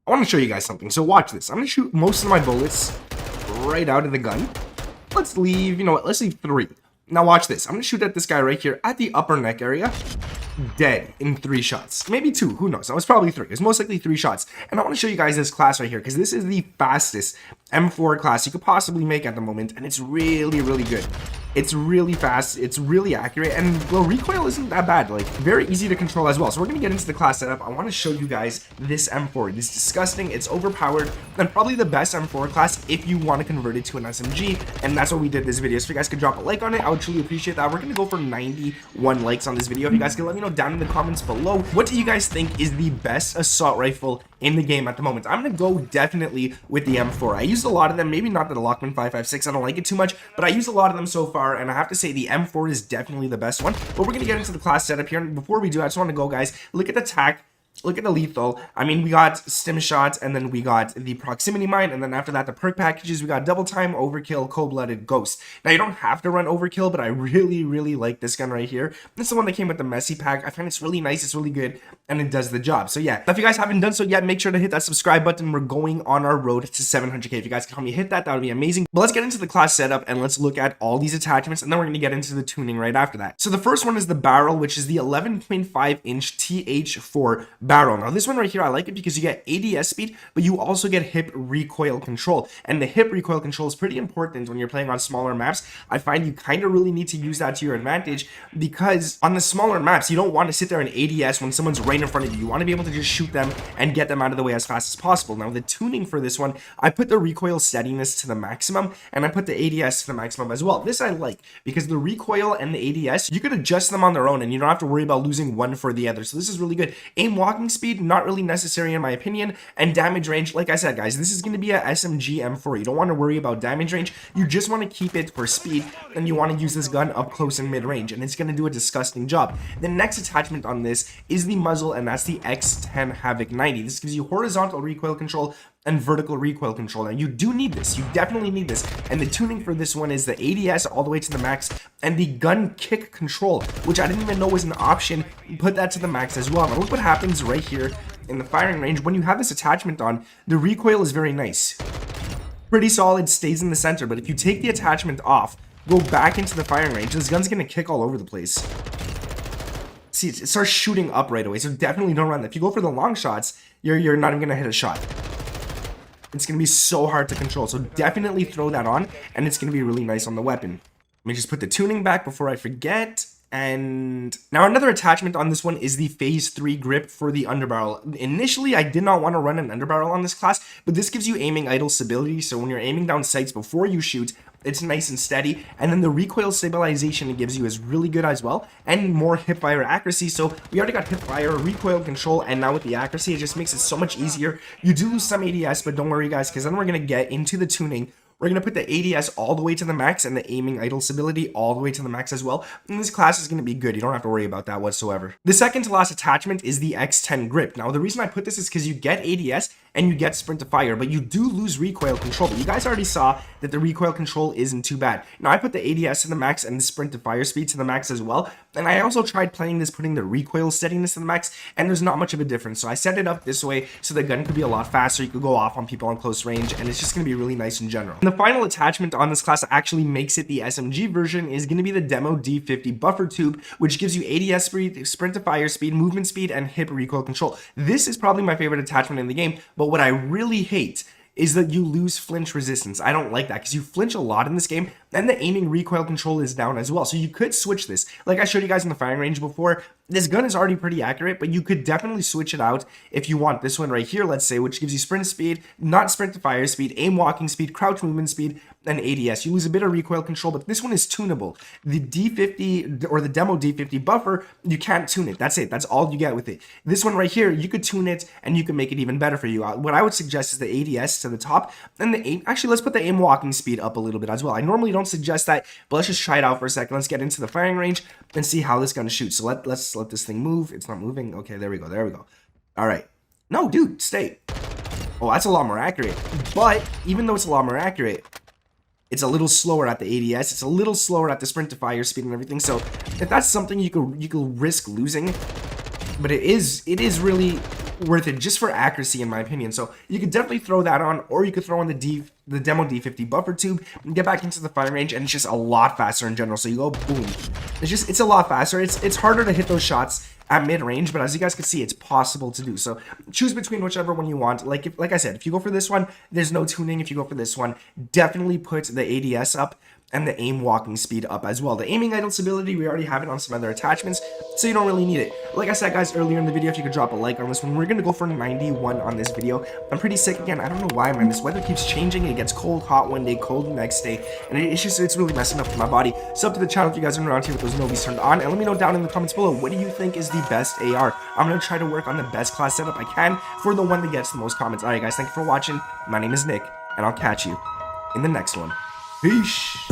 I want to show you guys something. So watch this. I'm going to shoot most of my bullets right out of the gun. Let's leave, you know what, let's leave 3. Now watch this. I'm going to shoot at this guy right here at the upper neck area. Dead in 3 shots. Maybe 2, who knows? No, it's probably 3. It's most likely 3 shots. And I want to show you guys this class right here, because this is the fastest M4 class you could possibly make at the moment, and it's really, really good. It's really fast, it's really accurate, and the recoil isn't that bad, like very easy to control as well. So we're gonna get into the class setup. I want to show you guys this M4. It's disgusting, it's overpowered, and probably the best M4 class if you want to convert it to an SMG, and that's what we did this video. So if you guys could drop a like on it, I would truly appreciate that. We're gonna go for 91 likes on this video. If you guys can let me know down in the comments below, what do you guys think is the best assault rifle in the game at the moment? I'm gonna go definitely with the M4. I used a lot of them, maybe not the Lockman 556, I don't like it too much, but I used a lot of them so far, and I have to say the M4 is definitely the best one. But we're gonna get into the class setup here, and before we do, I just want to go, guys, look at the tac. Look at the lethal. I mean, we got stim shots, and then we got the proximity mine, and then after that, the perk packages. We got double time, overkill, cold-blooded, ghost. Now, you don't have to run overkill, but I really, really like this gun right here. This is the one that came with the messy pack. I find it's really nice, it's really good, and it does the job. So yeah, if you guys haven't done so yet, make sure to hit that subscribe button. We're going on our road to 700k. If you guys can help me hit that, that would be amazing. But let's get into the class setup, and let's look at all these attachments, and then we're going to get into the tuning right after that. So the first one is the barrel, which is the 11.5-inch TH4 barrel. Now, this one right here, I like it because you get ADS speed, but you also get hip recoil control. And the hip recoil control is pretty important when you're playing on smaller maps. I find you kind of really need to use that to your advantage, because on the smaller maps, you don't want to sit there in ADS when someone's right in front of you. You want to be able to just shoot them and get them out of the way as fast as possible. Now, the tuning for this one, I put the recoil steadiness to the maximum, and I put the ADS to the maximum as well. This I like, because the recoil and the ADS, you could adjust them on their own, and you don't have to worry about losing one for the other. So this is really good. Aim walking speed, not really necessary in my opinion, and damage range, like I said, guys, this is going to be a SMG M4. You don't want to worry about damage range, you just want to keep it for speed, and you want to use this gun up close and mid-range, and it's going to do a disgusting job. The next attachment on this is the muzzle, and that's the X10 Havoc 90. This gives you horizontal recoil control and vertical recoil control. Now, you do need this, you definitely need this, and the tuning for this one is the ADS all the way to the max, and the gun kick control, which I didn't even know was an option. Put that to the max as well. Now look what happens right here in the firing range. When you have this attachment on, the recoil is very nice, pretty solid, stays in the center, but if you take the attachment off, go back into the firing range, this gun's gonna kick all over the place. See, it starts shooting up right away, so definitely don't run that. If you go for the long shots, you're not even gonna hit a shot. It's going to be so hard to control, so definitely throw that on, and it's going to be really nice on the weapon. Let me just put the tuning back before I forget. And now another attachment on this one is the phase 3 grip for the underbarrel. Initially, I did not want to run an underbarrel on this class, but this gives you aiming idle stability, so when you're aiming down sights before you shoot, it's nice and steady, and then the recoil stabilization it gives you is really good as well, and more hip fire accuracy. So we already got hip fire, recoil control, and now with the accuracy, it just makes it so much easier. You do lose some ADS, but don't worry, guys, because then we're going to get into the tuning. We're going to put the ADS all the way to the max and the aiming idle stability all the way to the max as well. And this class is going to be good. You don't have to worry about that whatsoever. The second to last attachment is the X10 grip. Now, the reason I put this is because you get ADS and you get sprint to fire, but you do lose recoil control. But you guys already saw that the recoil control isn't too bad. Now, I put the ADS to the max and the sprint to fire speed to the max as well. And I also tried playing this, putting the recoil steadiness to the max, and there's not much of a difference. So I set it up this way so the gun could be a lot faster. You could go off on people on close range, and it's just going to be really nice in general. And the final attachment on this class that actually makes it the SMG version is going to be the Demo D50 buffer tube, which gives you ADS speed, sprint to fire speed, movement speed, and hip recoil control. This is probably my favorite attachment in the game, but what I really hate is that you lose flinch resistance. I don't like that because you flinch a lot in this game, and the aiming recoil control is down as well. So you could switch this. Like I showed you guys in the firing range before, this gun is already pretty accurate, but you could definitely switch it out if you want this one right here, let's say, which gives you sprint speed, not sprint to fire speed, aim walking speed, crouch movement speed, and ADS. You lose a bit of recoil control, but this one is tunable. The D50 or the Demo D50 buffer, you can't tune it. That's it. That's all you get with it. This one right here, you could tune it and you can make it even better for you. What I would suggest is the ADS to the top, and the aim. Actually, let's put the aim walking speed up a little bit as well. I normally don't suggest that, but let's just try it out for a second. Let's get into the firing range and see how this gun shoots. So let's let this thing move. It's not moving. Okay, there we go. There we go. All right. No, dude, stay. Oh, that's a lot more accurate. But even though it's a lot more accurate, it's a little slower at the ADS. It's a little slower at the sprint to fire speed and everything. So if that's something you could risk losing, but it is really worth it just for accuracy, in my opinion. So you could definitely throw that on, or you could throw on the demo D50 buffer tube and get back into the firing range, and it's just a lot faster in general. So you go boom. It's a lot faster. It's harder to hit those shots at mid-range, but as you guys can see, it's possible to do. So choose between whichever one you want. Like I said, if you go for this one, there's no tuning. If you go for this one, definitely put the ADS up and the aim walking speed up as well. The aiming idle stability, we already have it on some other attachments, so you don't really need it. Like I said, guys, earlier in the video, if you could drop a like on this one, we're gonna go for 91 on this video. I'm pretty sick again. I don't know why, man. This weather keeps changing. It gets cold, hot one day, cold the next day, and it's really messing up my body. So up to the channel if you guys are around here with those novies turned on, and let me know down in the comments below, what do you think is the best AR? I'm gonna try to work on the best class setup I can for the one that gets the most comments. Alright, guys, thank you for watching. My name is Nick, and I'll catch you in the next one. Peace.